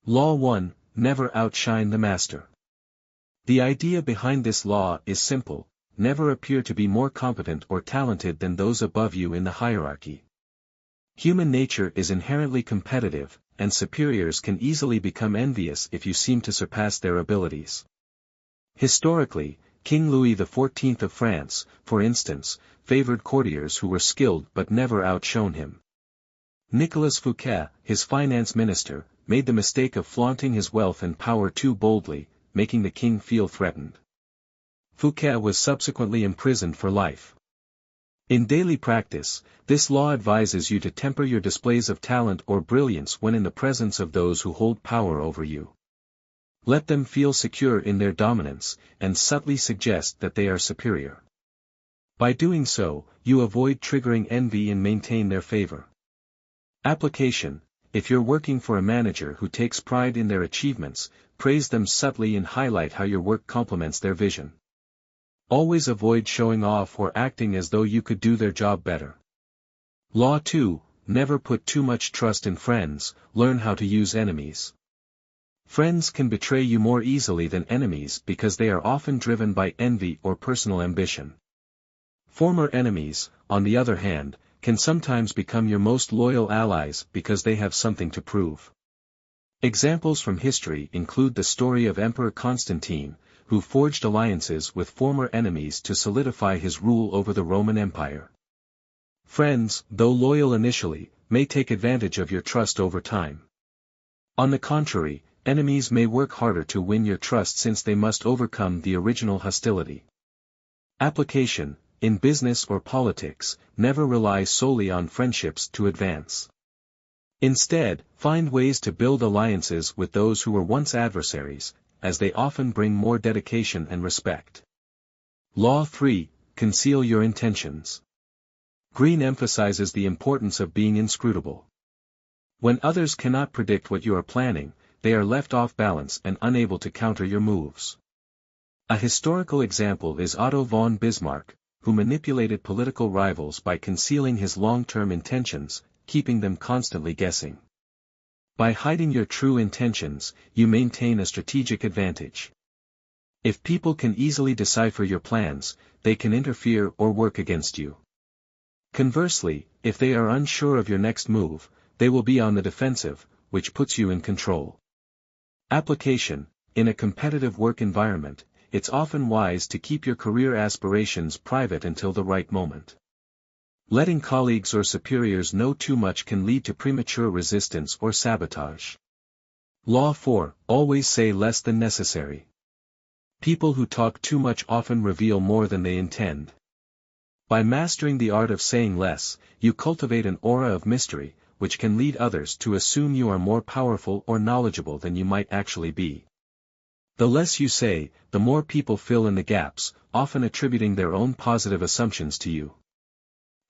Law 1, Never outshine the master. The idea behind this law is simple: never appear to be more competent or talented than those above you in the hierarchy. Human nature is inherently competitive, and superiors can easily become envious if you seem to surpass their abilities. Historically, King Louis XIV of France, for instance, favored courtiers who were skilled but never outshone him. Nicolas Fouquet, his finance minister, made the mistake of flaunting his wealth and power too boldly, making the king feel threatened. Fouquet was subsequently imprisoned for life. In daily practice, this law advises you to temper your displays of talent or brilliance when in the presence of those who hold power over you. Let them feel secure in their dominance, and subtly suggest that they are superior. By doing so, you avoid triggering envy and maintain their favor. Application: if you're working for a manager who takes pride in their achievements, praise them subtly and highlight how your work complements their vision. Always avoid showing off or acting as though you could do their job better. Law 2, Never put too much trust in friends, learn how to use enemies. Friends can betray you more easily than enemies because they are often driven by envy or personal ambition. Former enemies, on the other hand, can sometimes become your most loyal allies because they have something to prove. Examples from history include the story of Emperor Constantine, who forged alliances with former enemies to solidify his rule over the Roman Empire. Friends, though loyal initially, may take advantage of your trust over time. On the contrary, enemies may work harder to win your trust since they must overcome the original hostility. Application: in business or politics, never rely solely on friendships to advance. Instead, find ways to build alliances with those who were once adversaries, as they often bring more dedication and respect. Law 3, Conceal your intentions. Greene emphasizes the importance of being inscrutable. When others cannot predict what you are planning, they are left off balance and unable to counter your moves. A historical example is Otto von Bismarck, who manipulated political rivals by concealing his long-term intentions, keeping them constantly guessing. By hiding your true intentions, you maintain a strategic advantage. If people can easily decipher your plans, they can interfere or work against you. Conversely, if they are unsure of your next move, they will be on the defensive, which puts you in control. Application: in a competitive work environment, it's often wise to keep your career aspirations private until the right moment. Letting colleagues or superiors know too much can lead to premature resistance or sabotage. Law 4, Always say less than necessary. People who talk too much often reveal more than they intend. By mastering the art of saying less, you cultivate an aura of mystery, which can lead others to assume you are more powerful or knowledgeable than you might actually be. The less you say, the more people fill in the gaps, often attributing their own positive assumptions to you.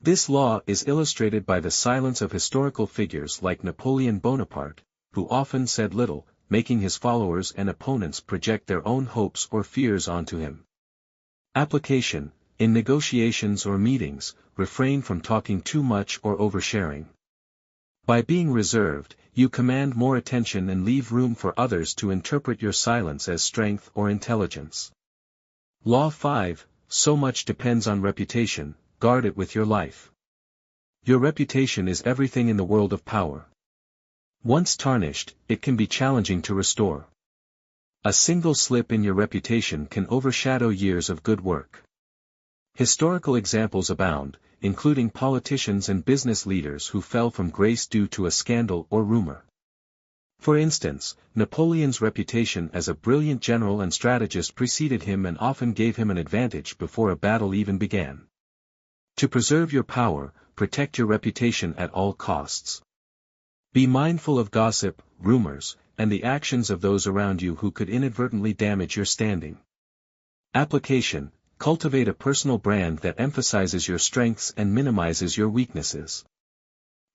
This law is illustrated by the silence of historical figures like Napoleon Bonaparte, who often said little, making his followers and opponents project their own hopes or fears onto him. Application: in negotiations or meetings, refrain from talking too much or oversharing. By being reserved, you command more attention and leave room for others to interpret your silence as strength or intelligence. Law 5, So much depends on reputation, guard it with your life. Your reputation is everything in the world of power. Once tarnished, it can be challenging to restore. A single slip in your reputation can overshadow years of good work. Historical examples abound, including politicians and business leaders who fell from grace due to a scandal or rumor. For instance, Napoleon's reputation as a brilliant general and strategist preceded him and often gave him an advantage before a battle even began. To preserve your power, protect your reputation at all costs. Be mindful of gossip, rumors, and the actions of those around you who could inadvertently damage your standing. Application: cultivate a personal brand that emphasizes your strengths and minimizes your weaknesses.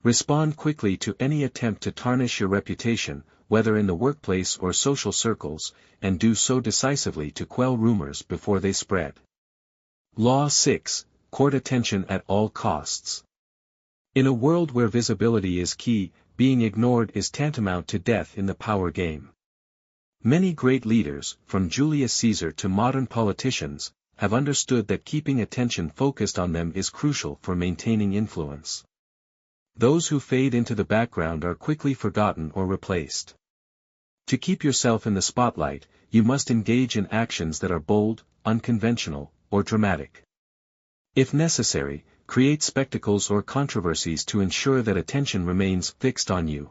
Respond quickly to any attempt to tarnish your reputation, whether in the workplace or social circles, and do so decisively to quell rumors before they spread. Law 6, Court attention at all costs. In a world where visibility is key, being ignored is tantamount to death in the power game. Many great leaders, from Julius Caesar to modern politicians, have understood that keeping attention focused on them is crucial for maintaining influence. Those who fade into the background are quickly forgotten or replaced. To keep yourself in the spotlight, you must engage in actions that are bold, unconventional, or dramatic. If necessary, create spectacles or controversies to ensure that attention remains fixed on you.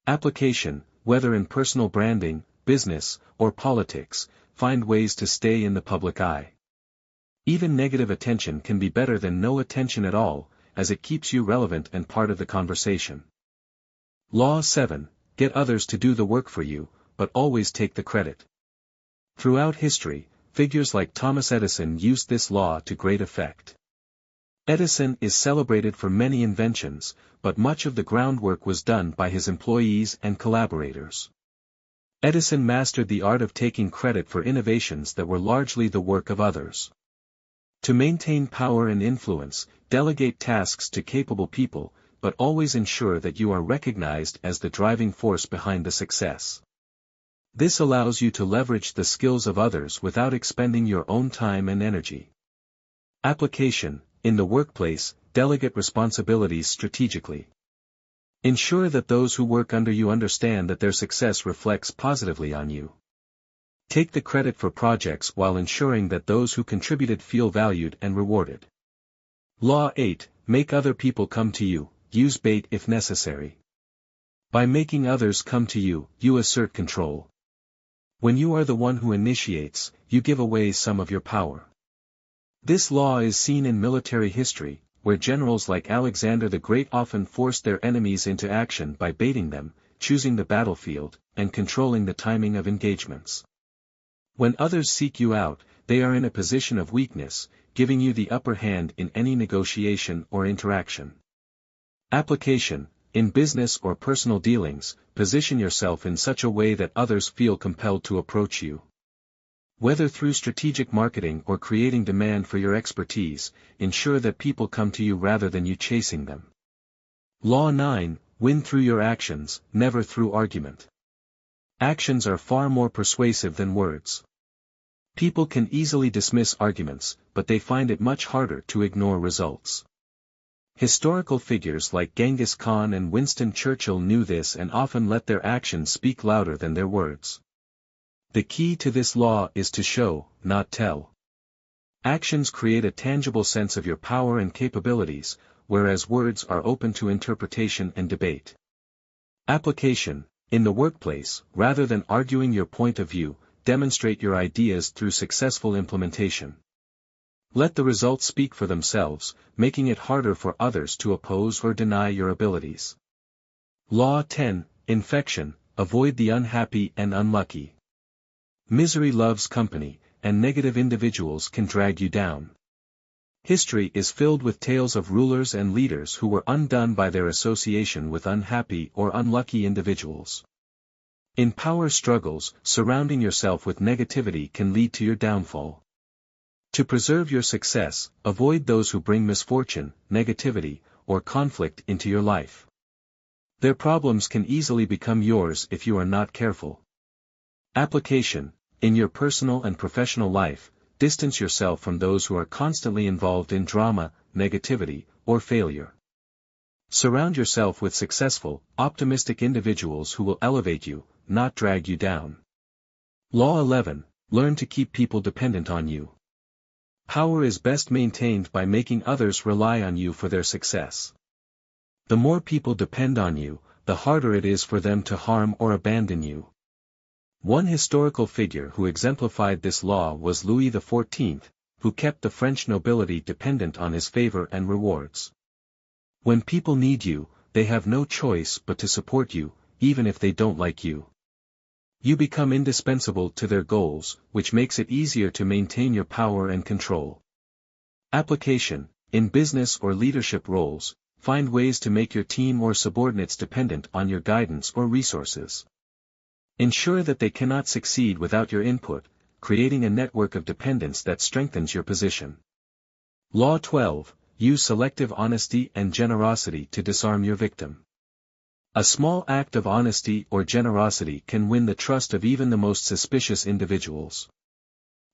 Application: whether in personal branding, business, or politics, find ways to stay in the public eye. Even negative attention can be better than no attention at all, as it keeps you relevant and part of the conversation. Law 7. Get others to do the work for you, but always take the credit. Throughout history, figures like Thomas Edison used this law to great effect. Edison is celebrated for many inventions, but much of the groundwork was done by his employees and collaborators. Edison mastered the art of taking credit for innovations that were largely the work of others. To maintain power and influence, delegate tasks to capable people, but always ensure that you are recognized as the driving force behind the success. This allows you to leverage the skills of others without expending your own time and energy. Application: in the workplace, delegate responsibilities strategically. Ensure that those who work under you understand that their success reflects positively on you. Take the credit for projects while ensuring that those who contributed feel valued and rewarded. Law 8. Make other people come to you, use bait if necessary. By making others come to you, you assert control. When you are the one who initiates, you give away some of your power. This law is seen in military history, where generals like Alexander the Great often forced their enemies into action by baiting them, choosing the battlefield, and controlling the timing of engagements. When others seek you out, they are in a position of weakness, giving you the upper hand in any negotiation or interaction. Application: in business or personal dealings, position yourself in such a way that others feel compelled to approach you. Whether through strategic marketing or creating demand for your expertise, ensure that people come to you rather than you chasing them. Law 9. Win through your actions, never through argument. Actions are far more persuasive than words. People can easily dismiss arguments, but they find it much harder to ignore results. Historical figures like Genghis Khan and Winston Churchill knew this and often let their actions speak louder than their words. The key to this law is to show, not tell. Actions create a tangible sense of your power and capabilities, whereas words are open to interpretation and debate. Application: in the workplace, rather than arguing your point of view, demonstrate your ideas through successful implementation. Let the results speak for themselves, making it harder for others to oppose or deny your abilities. Law 10. Infection: avoid the unhappy and unlucky. Misery loves company, and negative individuals can drag you down. History is filled with tales of rulers and leaders who were undone by their association with unhappy or unlucky individuals. In power struggles, surrounding yourself with negativity can lead to your downfall. To preserve your success, avoid those who bring misfortune, negativity, or conflict into your life. Their problems can easily become yours if you are not careful. Application: in your personal and professional life, distance yourself from those who are constantly involved in drama, negativity, or failure. Surround yourself with successful, optimistic individuals who will elevate you, not drag you down. Law 11. Learn to keep people dependent on you. Power is best maintained by making others rely on you for their success. The more people depend on you, the harder it is for them to harm or abandon you. One historical figure who exemplified this law was Louis XIV, who kept the French nobility dependent on his favor and rewards. When people need you, they have no choice but to support you, even if they don't like you. You become indispensable to their goals, which makes it easier to maintain your power and control. Application: in business or leadership roles, find ways to make your team or subordinates dependent on your guidance or resources. Ensure that they cannot succeed without your input, creating a network of dependence that strengthens your position. Law 12. Use selective honesty and generosity to disarm your victim. A small act of honesty or generosity can win the trust of even the most suspicious individuals.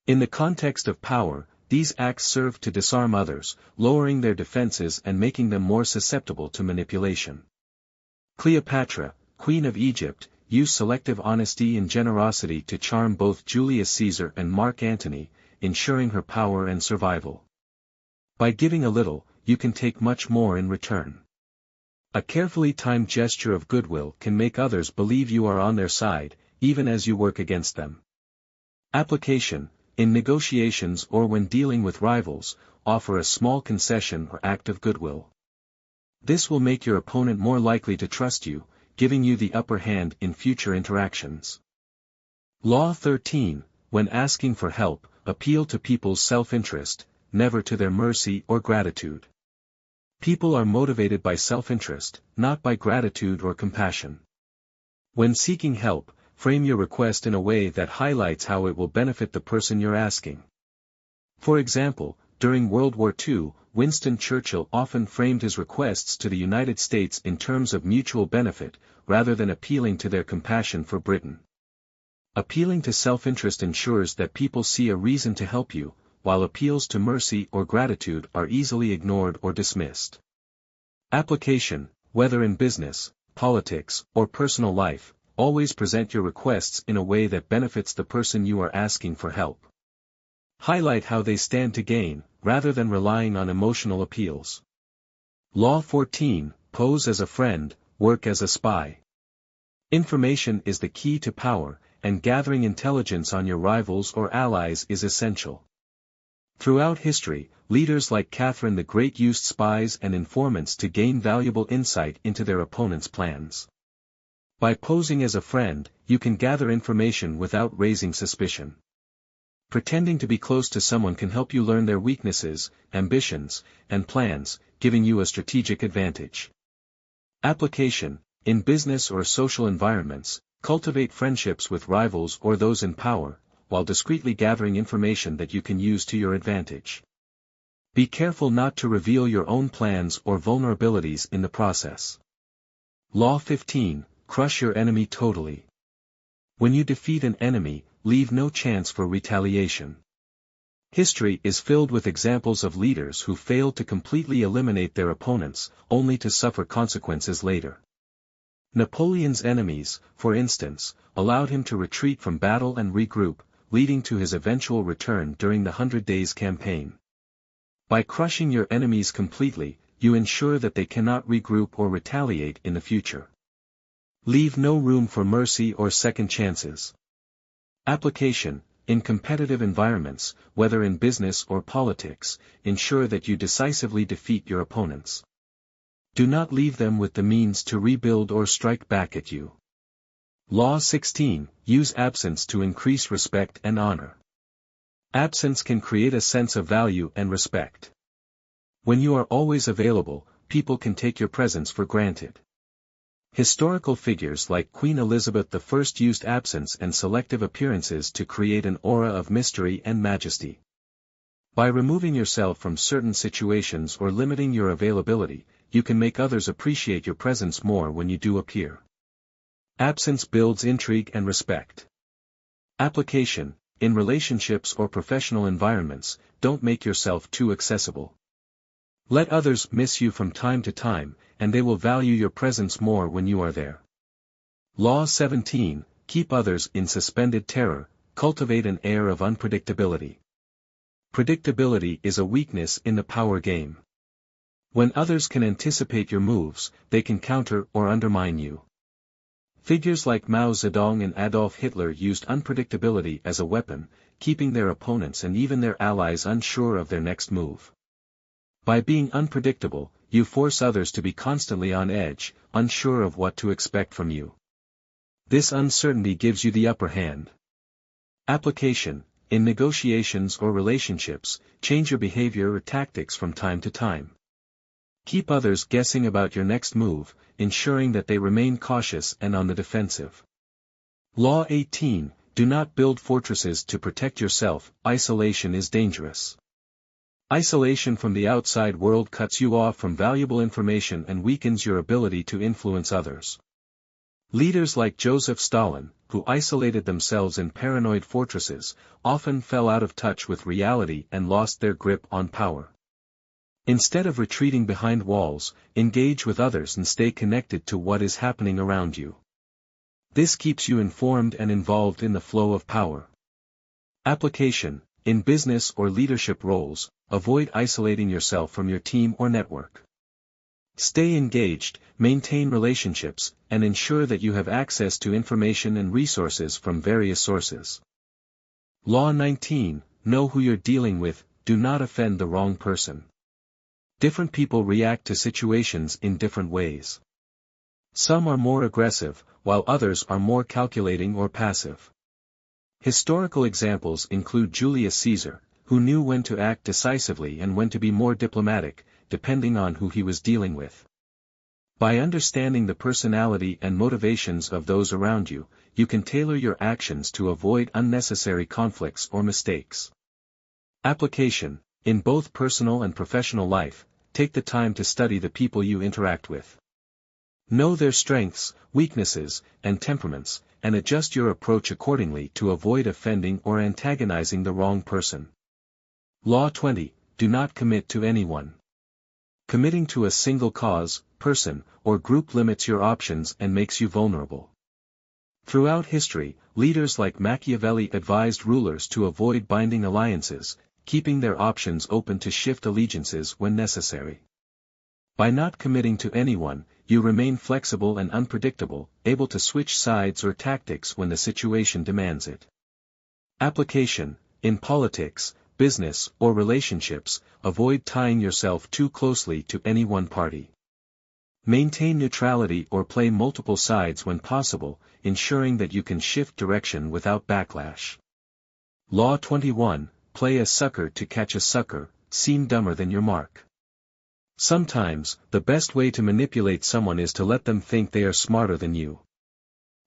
In the context of power, these acts serve to disarm others, lowering their defenses and making them more susceptible to manipulation. Cleopatra, Queen of Egypt, used selective honesty and generosity to charm both Julius Caesar and Mark Antony, ensuring her power and survival. By giving a little, you can take much more in return. A carefully timed gesture of goodwill can make others believe you are on their side, even as you work against them. Application: in negotiations or when dealing with rivals, offer a small concession or act of goodwill. This will make your opponent more likely to trust you, giving you the upper hand in future interactions. Law 13, when asking for help, appeal to people's self-interest, never to their mercy or gratitude. People are motivated by self-interest, not by gratitude or compassion. When seeking help, frame your request in a way that highlights how it will benefit the person you're asking. For example, during World War II, Winston Churchill often framed his requests to the United States in terms of mutual benefit, rather than appealing to their compassion for Britain. Appealing to self-interest ensures that people see a reason to help you, while appeals to mercy or gratitude are easily ignored or dismissed. Application: whether in business, politics, or personal life, always present your requests in a way that benefits the person you are asking for help. Highlight how they stand to gain, rather than relying on emotional appeals. Law 14, pose as a friend, work as a spy. Information is the key to power, and gathering intelligence on your rivals or allies is essential. Throughout history, leaders like Catherine the Great used spies and informants to gain valuable insight into their opponents' plans. By posing as a friend, you can gather information without raising suspicion. Pretending to be close to someone can help you learn their weaknesses, ambitions, and plans, giving you a strategic advantage. Application: in business or social environments, cultivate friendships with rivals or those in power, while discreetly gathering information that you can use to your advantage. Be careful not to reveal your own plans or vulnerabilities in the process. Law 15, crush your enemy totally. When you defeat an enemy, leave no chance for retaliation. History is filled with examples of leaders who failed to completely eliminate their opponents, only to suffer consequences later. Napoleon's enemies, for instance, allowed him to retreat from battle and regroup, leading to his eventual return during the 100 Days campaign. By crushing your enemies completely, you ensure that they cannot regroup or retaliate in the future. Leave no room for mercy or second chances. Application: in competitive environments, whether in business or politics, ensure that you decisively defeat your opponents. Do not leave them with the means to rebuild or strike back at you. Law 16, use absence to increase respect and honor. Absence can create a sense of value and respect. When you are always available, people can take your presence for granted. Historical figures like Queen Elizabeth I used absence and selective appearances to create an aura of mystery and majesty. By removing yourself from certain situations or limiting your availability, you can make others appreciate your presence more when you do appear. Absence builds intrigue and respect. Application: in relationships or professional environments, don't make yourself too accessible. Let others miss you from time to time, and they will value your presence more when you are there. Law 17, keep others in suspended terror, cultivate an air of unpredictability. Predictability is a weakness in the power game. When others can anticipate your moves, they can counter or undermine you. Figures like Mao Zedong and Adolf Hitler used unpredictability as a weapon, keeping their opponents and even their allies unsure of their next move. By being unpredictable, you force others to be constantly on edge, unsure of what to expect from you. This uncertainty gives you the upper hand. Application: in negotiations or relationships, change your behavior or tactics from time to time. Keep others guessing about your next move, ensuring that they remain cautious and on the defensive. Law 18, do not build fortresses to protect yourself. Isolation is dangerous. Isolation from the outside world cuts you off from valuable information and weakens your ability to influence others. Leaders like Joseph Stalin, who isolated themselves in paranoid fortresses, often fell out of touch with reality and lost their grip on power. Instead of retreating behind walls, engage with others and stay connected to what is happening around you. This keeps you informed and involved in the flow of power. Application: in business or leadership roles, avoid isolating yourself from your team or network. Stay engaged, maintain relationships, and ensure that you have access to information and resources from various sources. Law 19, know who you're dealing with, do not offend the wrong person. Different people react to situations in different ways. Some are more aggressive, while others are more calculating or passive. Historical examples include Julius Caesar, who knew when to act decisively and when to be more diplomatic, depending on who he was dealing with. By understanding the personality and motivations of those around you, you can tailor your actions to avoid unnecessary conflicts or mistakes. Application: in both personal and professional life, take the time to study the people you interact with. Know their strengths, weaknesses, and temperaments, and adjust your approach accordingly to avoid offending or antagonizing the wrong person. Law 20, do not commit to anyone. Committing to a single cause, person, or group limits your options and makes you vulnerable. Throughout history, leaders like Machiavelli advised rulers to avoid binding alliances, keeping their options open to shift allegiances when necessary. By not committing to anyone, you remain flexible and unpredictable, able to switch sides or tactics when the situation demands it. Application: in politics, business, or relationships, avoid tying yourself too closely to any one party. Maintain neutrality or play multiple sides when possible, ensuring that you can shift direction without backlash. Law 21, play a sucker to catch a sucker, seem dumber than your mark. Sometimes, the best way to manipulate someone is to let them think they are smarter than you.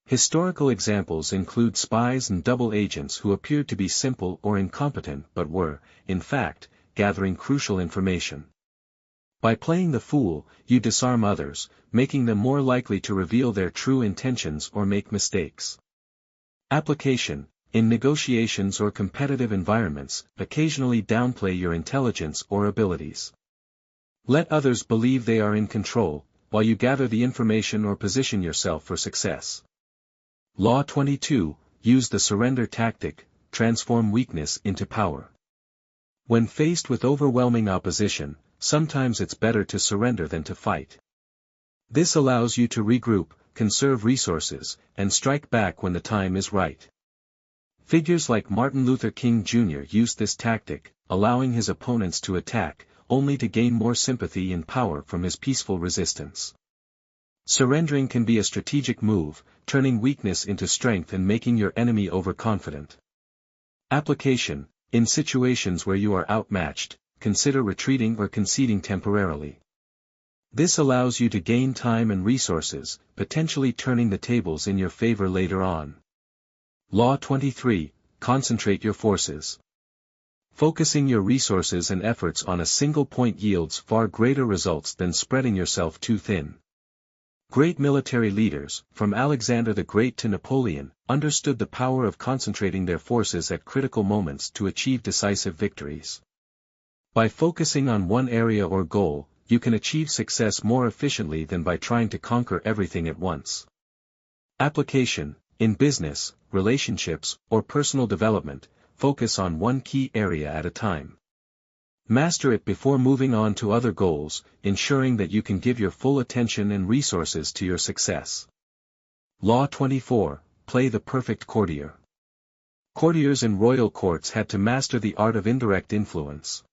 Historical examples include spies and double agents who appeared to be simple or incompetent but were, in fact, gathering crucial information. By playing the fool, you disarm others, making them more likely to reveal their true intentions or make mistakes. Application: in negotiations or competitive environments, occasionally downplay your intelligence or abilities. Let others believe they are in control, while you gather the information or position yourself for success. Law 22, use the surrender tactic, transform weakness into power. When faced with overwhelming opposition, sometimes it's better to surrender than to fight. This allows you to regroup, conserve resources, and strike back when the time is right. Figures like Martin Luther King Jr. used this tactic, allowing his opponents to attack, only to gain more sympathy and power from his peaceful resistance. Surrendering can be a strategic move, turning weakness into strength and making your enemy overconfident. Application: in situations where you are outmatched, consider retreating or conceding temporarily. This allows you to gain time and resources, potentially turning the tables in your favor later on. Law 23, concentrate your forces. Focusing your resources and efforts on a single point yields far greater results than spreading yourself too thin. Great military leaders, from Alexander the Great to Napoleon, understood the power of concentrating their forces at critical moments to achieve decisive victories. By focusing on one area or goal, you can achieve success more efficiently than by trying to conquer everything at once. Application: in business, relationships, or personal development, focus on one key area at a time. Master it before moving on to other goals, ensuring that you can give your full attention and resources to your success. Law 24, play the perfect courtier. Courtiers in royal courts had to master the art of indirect influence.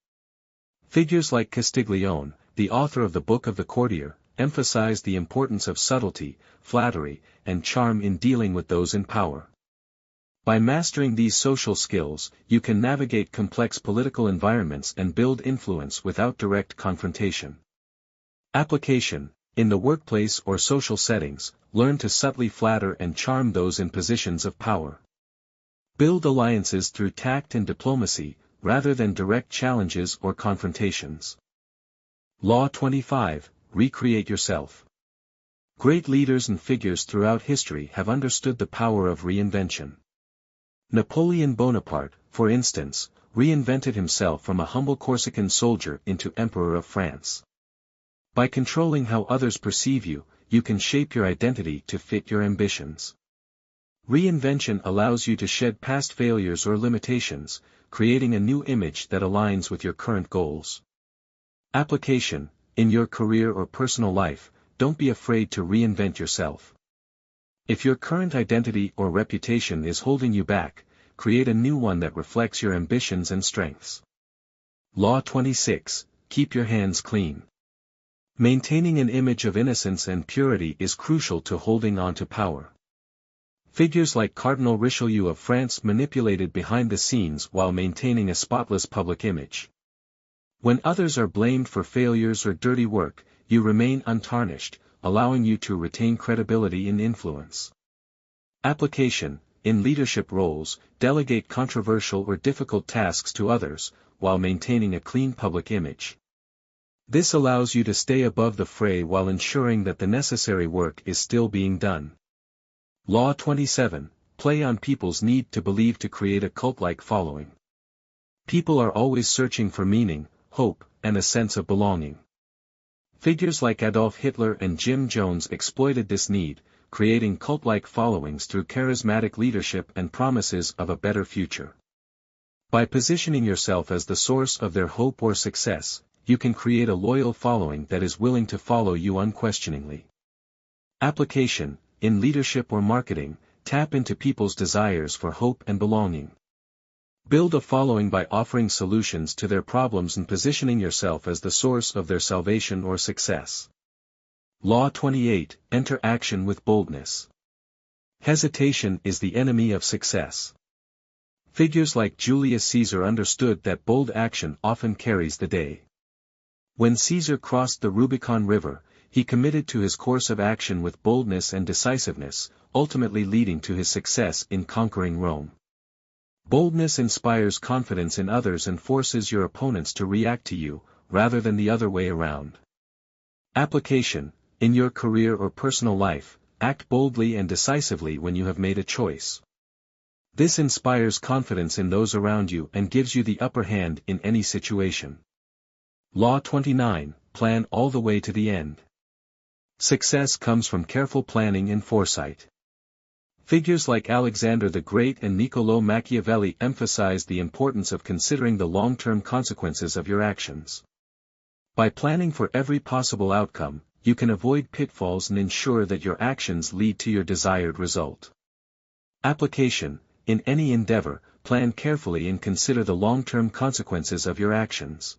Figures like Castiglione, the author of the Book of the Courtier, emphasized the importance of subtlety, flattery, and charm in dealing with those in power. By mastering these social skills, you can navigate complex political environments and build influence without direct confrontation. Application: in the workplace or social settings, learn to subtly flatter and charm those in positions of power. Build alliances through tact and diplomacy, rather than direct challenges or confrontations. Law 25, recreate yourself. Great leaders and figures throughout history have understood the power of reinvention. Napoleon Bonaparte, for instance, reinvented himself from a humble Corsican soldier into Emperor of France. By controlling how others perceive you, you can shape your identity to fit your ambitions. Reinvention allows you to shed past failures or limitations, creating a new image that aligns with your current goals. Application: in your career or personal life, don't be afraid to reinvent yourself. If your current identity or reputation is holding you back, create a new one that reflects your ambitions and strengths. Law 26, keep your hands clean. Maintaining an image of innocence and purity is crucial to holding on to power. Figures like Cardinal Richelieu of France manipulated behind the scenes while maintaining a spotless public image. When others are blamed for failures or dirty work, you remain untarnished, allowing you to retain credibility and influence. Application: in leadership roles, delegate controversial or difficult tasks to others, while maintaining a clean public image. This allows you to stay above the fray while ensuring that the necessary work is still being done. Law 27, play on people's need to believe to create a cult-like following. People are always searching for meaning, hope, and a sense of belonging. Figures like Adolf Hitler and Jim Jones exploited this need, creating cult-like followings through charismatic leadership and promises of a better future. By positioning yourself as the source of their hope or success, you can create a loyal following that is willing to follow you unquestioningly. Application: in leadership or marketing, tap into people's desires for hope and belonging. Build a following by offering solutions to their problems and positioning yourself as the source of their salvation or success. Law 28, enter action with boldness. Hesitation is the enemy of success. Figures like Julius Caesar understood that bold action often carries the day. When Caesar crossed the Rubicon River, he committed to his course of action with boldness and decisiveness, ultimately leading to his success in conquering Rome. Boldness inspires confidence in others and forces your opponents to react to you, rather than the other way around. Application: in your career or personal life, act boldly and decisively when you have made a choice. This inspires confidence in those around you and gives you the upper hand in any situation. Law 29, plan all the way to the end. Success comes from careful planning and foresight. Figures like Alexander the Great and Niccolò Machiavelli emphasized the importance of considering the long-term consequences of your actions. By planning for every possible outcome, you can avoid pitfalls and ensure that your actions lead to your desired result. Application: in any endeavor, plan carefully and consider the long-term consequences of your actions.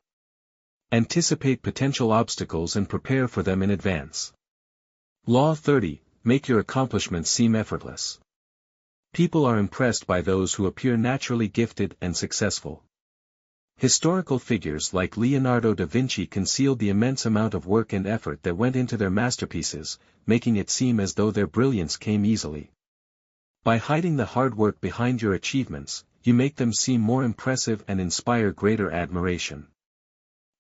Anticipate potential obstacles and prepare for them in advance. Law 30, make your accomplishments seem effortless. People are impressed by those who appear naturally gifted and successful. Historical figures like Leonardo da Vinci concealed the immense amount of work and effort that went into their masterpieces, making it seem as though their brilliance came easily. By hiding the hard work behind your achievements, you make them seem more impressive and inspire greater admiration.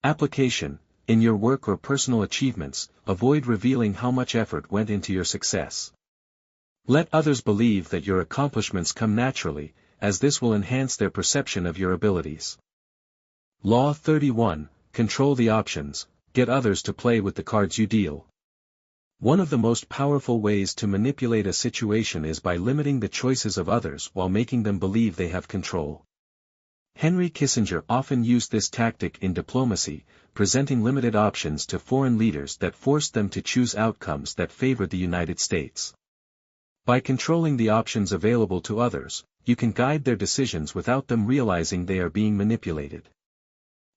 Application: in your work or personal achievements, avoid revealing how much effort went into your success. Let others believe that your accomplishments come naturally, as this will enhance their perception of your abilities. Law 31, control the options, get others to play with the cards you deal. One of the most powerful ways to manipulate a situation is by limiting the choices of others while making them believe they have control. Henry Kissinger often used this tactic in diplomacy, presenting limited options to foreign leaders that forced them to choose outcomes that favored the United States. By controlling the options available to others, you can guide their decisions without them realizing they are being manipulated.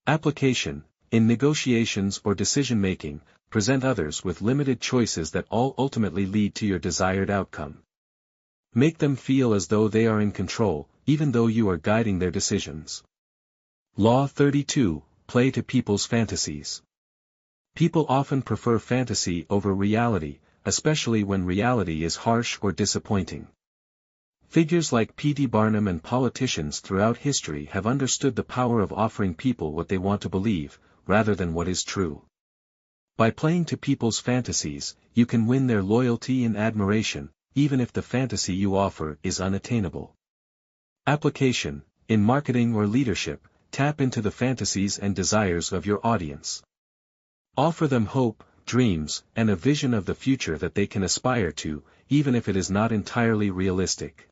Application: in negotiations or decision-making, present others with limited choices that all ultimately lead to your desired outcome. Make them feel as though they are in control, even though you are guiding their decisions. Law 32, play to people's fantasies. People often prefer fantasy over reality, especially when reality is harsh or disappointing. Figures like P.T. Barnum and politicians throughout history have understood the power of offering people what they want to believe, rather than what is true. By playing to people's fantasies, you can win their loyalty and admiration, even if the fantasy you offer is unattainable. Application: in marketing or leadership, tap into the fantasies and desires of your audience. Offer them hope, dreams, and a vision of the future that they can aspire to, even if it is not entirely realistic.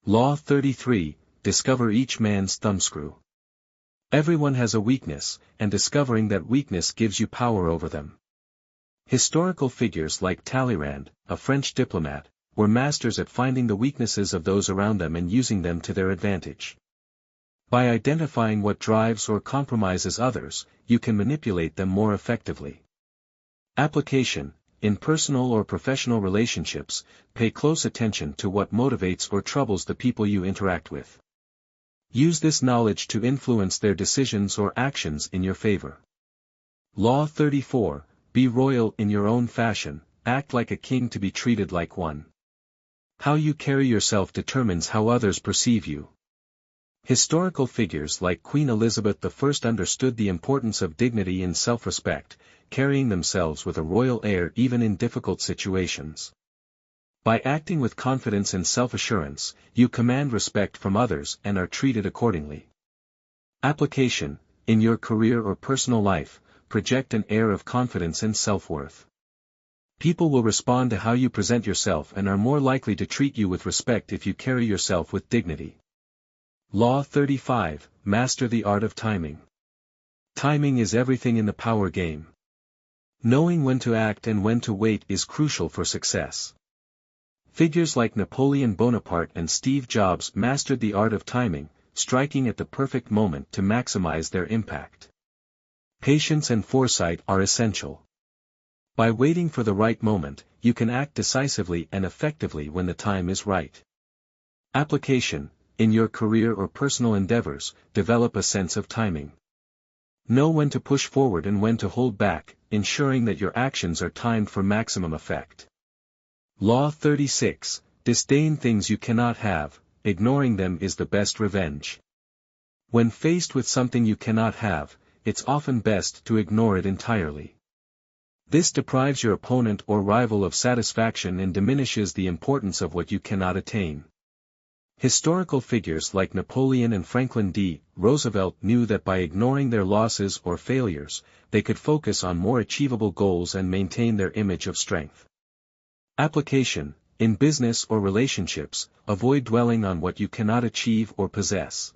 Law 33, discover each man's thumbscrew. Everyone has a weakness, and discovering that weakness gives you power over them. Historical figures like Talleyrand, a French diplomat, were masters at finding the weaknesses of those around them and using them to their advantage. By identifying what drives or compromises others, you can manipulate them more effectively. Application: in personal or professional relationships, pay close attention to what motivates or troubles the people you interact with. Use this knowledge to influence their decisions or actions in your favor. Law 34, be royal in your own fashion, act like a king to be treated like one. How you carry yourself determines how others perceive you. Historical figures like Queen Elizabeth I understood the importance of dignity and self-respect, carrying themselves with a royal air even in difficult situations. By acting with confidence and self-assurance, you command respect from others and are treated accordingly. Application: in your career or personal life, project an air of confidence and self-worth. People will respond to how you present yourself and are more likely to treat you with respect if you carry yourself with dignity. Law 35, master the art of timing. Timing is everything in the power game. Knowing when to act and when to wait is crucial for success. Figures like Napoleon Bonaparte and Steve Jobs mastered the art of timing, striking at the perfect moment to maximize their impact. Patience and foresight are essential. By waiting for the right moment, you can act decisively and effectively when the time is right. Application: in your career or personal endeavors, develop a sense of timing. Know when to push forward and when to hold back, ensuring that your actions are timed for maximum effect. Law 36, disdain things you cannot have, ignoring them is the best revenge. When faced with something you cannot have, it's often best to ignore it entirely. This deprives your opponent or rival of satisfaction and diminishes the importance of what you cannot attain. Historical figures like Napoleon and Franklin D. Roosevelt knew that by ignoring their losses or failures, they could focus on more achievable goals and maintain their image of strength. Application: in business or relationships, avoid dwelling on what you cannot achieve or possess.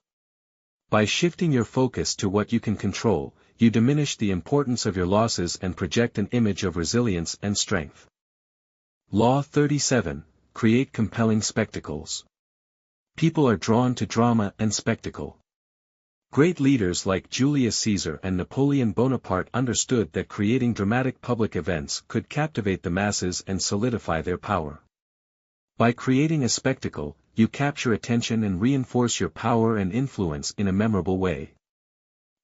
By shifting your focus to what you can control, you diminish the importance of your losses and project an image of resilience and strength. Law 37, create compelling spectacles. People are drawn to drama and spectacle. Great leaders like Julius Caesar and Napoleon Bonaparte understood that creating dramatic public events could captivate the masses and solidify their power. By creating a spectacle, you capture attention and reinforce your power and influence in a memorable way.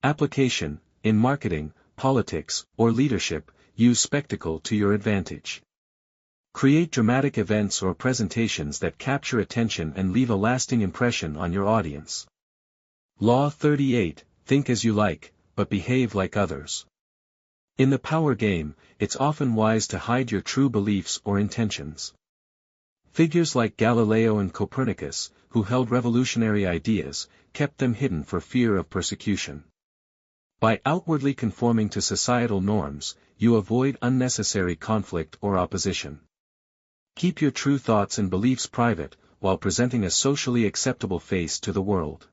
Application: in marketing, politics, or leadership, use spectacle to your advantage. Create dramatic events or presentations that capture attention and leave a lasting impression on your audience. Law 38, think as you like, but behave like others. In the power game, it's often wise to hide your true beliefs or intentions. Figures like Galileo and Copernicus, who held revolutionary ideas, kept them hidden for fear of persecution. By outwardly conforming to societal norms, you avoid unnecessary conflict or opposition. Keep your true thoughts and beliefs private, while presenting a socially acceptable face to the world.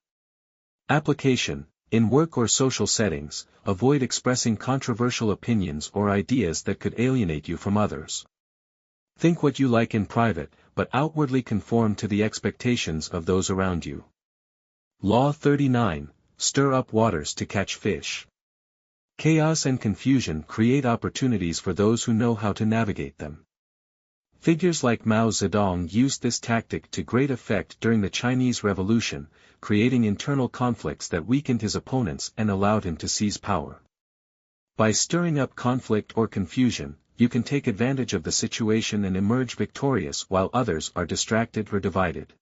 Application: in work or social settings, avoid expressing controversial opinions or ideas that could alienate you from others. Think what you like in private, but outwardly conform to the expectations of those around you. Law 39, stir up waters to catch fish. Chaos and confusion create opportunities for those who know how to navigate them. Figures like Mao Zedong used this tactic to great effect during the Chinese Revolution, creating internal conflicts that weakened his opponents and allowed him to seize power. By stirring up conflict or confusion, you can take advantage of the situation and emerge victorious while others are distracted or divided.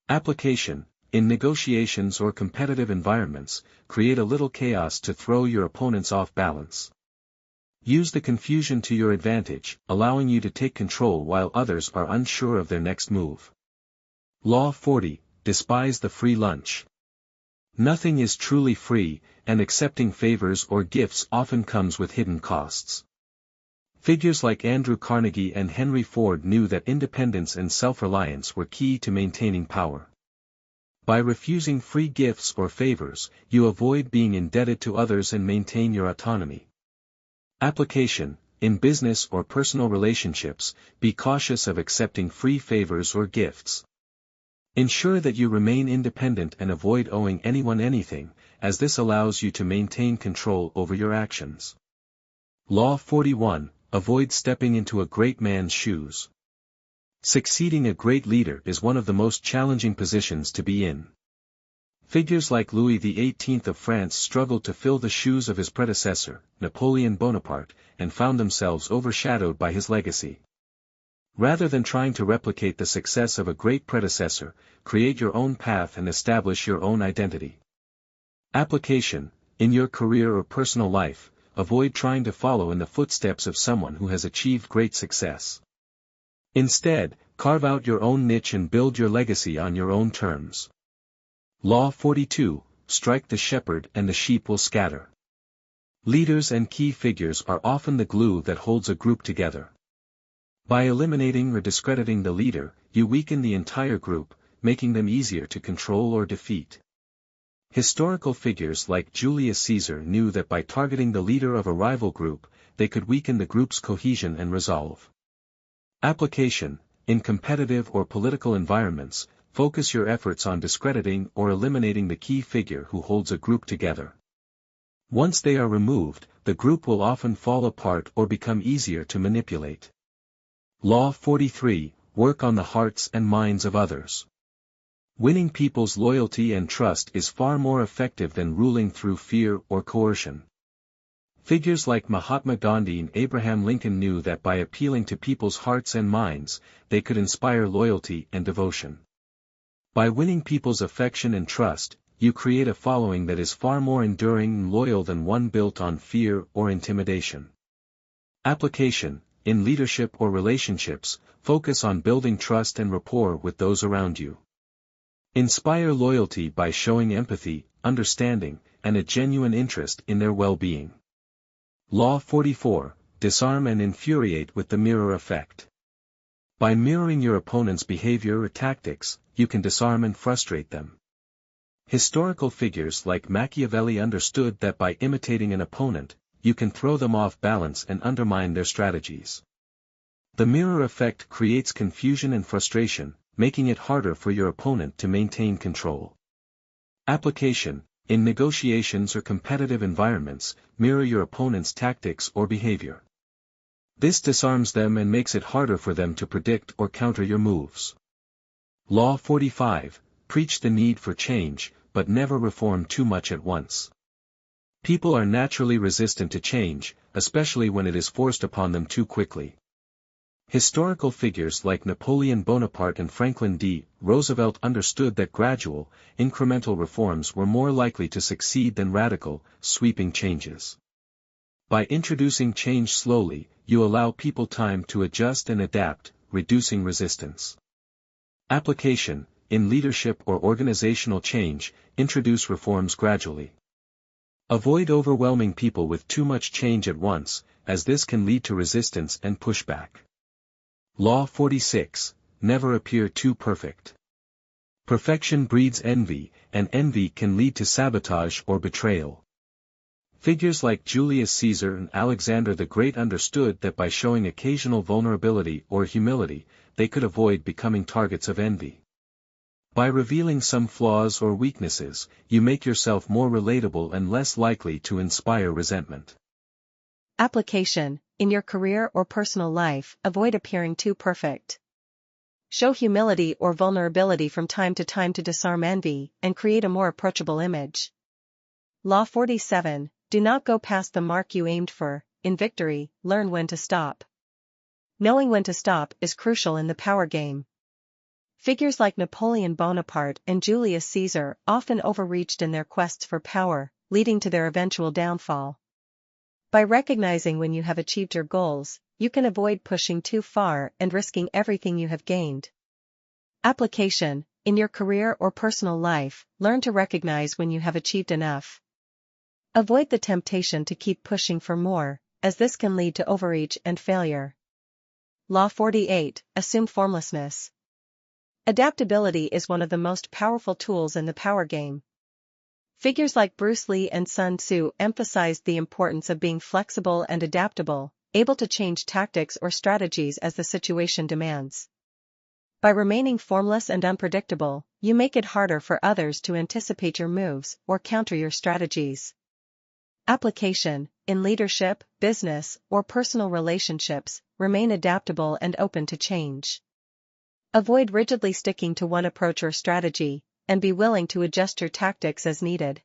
Application: in negotiations or competitive environments, create a little chaos to throw your opponents off balance. Use the confusion to your advantage, allowing you to take control while others are unsure of their next move. Law 40, despise the free lunch. Nothing is truly free, and accepting favors or gifts often comes with hidden costs. Figures like Andrew Carnegie and Henry Ford knew that independence and self-reliance were key to maintaining power. By refusing free gifts or favors, you avoid being indebted to others and maintain your autonomy. Application: in business or personal relationships, be cautious of accepting free favors or gifts. Ensure that you remain independent and avoid owing anyone anything, as this allows you to maintain control over your actions. Law 41, avoid stepping into a great man's shoes. Succeeding a great leader is one of the most challenging positions to be in. Figures like Louis XVIII of France struggled to fill the shoes of his predecessor, Napoleon Bonaparte, and found themselves overshadowed by his legacy. Rather than trying to replicate the success of a great predecessor, create your own path and establish your own identity. Application: in your career or personal life, avoid trying to follow in the footsteps of someone who has achieved great success. Instead, carve out your own niche and build your legacy on your own terms. Law 42, strike the shepherd and the sheep will scatter. Leaders and key figures are often the glue that holds a group together. By eliminating or discrediting the leader, you weaken the entire group, making them easier to control or defeat. Historical figures like Julius Caesar knew that by targeting the leader of a rival group, they could weaken the group's cohesion and resolve. Application: in competitive or political environments, focus your efforts on discrediting or eliminating the key figure who holds a group together. Once they are removed, the group will often fall apart or become easier to manipulate. Law 43, work on the hearts and minds of others. Winning people's loyalty and trust is far more effective than ruling through fear or coercion. Figures like Mahatma Gandhi and Abraham Lincoln knew that by appealing to people's hearts and minds, they could inspire loyalty and devotion. By winning people's affection and trust, you create a following that is far more enduring and loyal than one built on fear or intimidation. Application: in leadership or relationships, focus on building trust and rapport with those around you. Inspire loyalty by showing empathy, understanding, and a genuine interest in their well-being. Law 44, disarm and infuriate with the mirror effect. By mirroring your opponent's behavior or tactics, you can disarm and frustrate them. Historical figures like Machiavelli understood that by imitating an opponent, you can throw them off balance and undermine their strategies. The mirror effect creates confusion and frustration, making it harder for your opponent to maintain control. Application: in negotiations or competitive environments, mirror your opponent's tactics or behavior. This disarms them and makes it harder for them to predict or counter your moves. Law 45, preach the need for change, but never reform too much at once. People are naturally resistant to change, especially when it is forced upon them too quickly. Historical figures like Napoleon Bonaparte and Franklin D. Roosevelt understood that gradual, incremental reforms were more likely to succeed than radical, sweeping changes. By introducing change slowly, you allow people time to adjust and adapt, reducing resistance. Application: in leadership or organizational change, introduce reforms gradually. Avoid overwhelming people with too much change at once, as this can lead to resistance and pushback. Law 46, never appear too perfect. Perfection breeds envy, and envy can lead to sabotage or betrayal. Figures like Julius Caesar and Alexander the Great understood that by showing occasional vulnerability or humility, they could avoid becoming targets of envy. By revealing some flaws or weaknesses, you make yourself more relatable and less likely to inspire resentment. Application: in your career or personal life, avoid appearing too perfect. Show humility or vulnerability from time to time to disarm envy and create a more approachable image. Law 47, do not go past the mark you aimed for. In victory, learn when to stop. Knowing when to stop is crucial in the power game. Figures like Napoleon Bonaparte and Julius Caesar often overreached in their quests for power, leading to their eventual downfall. By recognizing when you have achieved your goals, you can avoid pushing too far and risking everything you have gained. Application: in your career or personal life, learn to recognize when you have achieved enough. Avoid the temptation to keep pushing for more, as this can lead to overreach and failure. Law 48, Assume formlessness. Adaptability is one of the most powerful tools in the power game. Figures like Bruce Lee and Sun Tzu emphasized the importance of being flexible and adaptable, able to change tactics or strategies as the situation demands. By remaining formless and unpredictable, you make it harder for others to anticipate your moves or counter your strategies. Application: in leadership, business, or personal relationships, remain adaptable and open to change. Avoid rigidly sticking to one approach or strategy, and be willing to adjust your tactics as needed.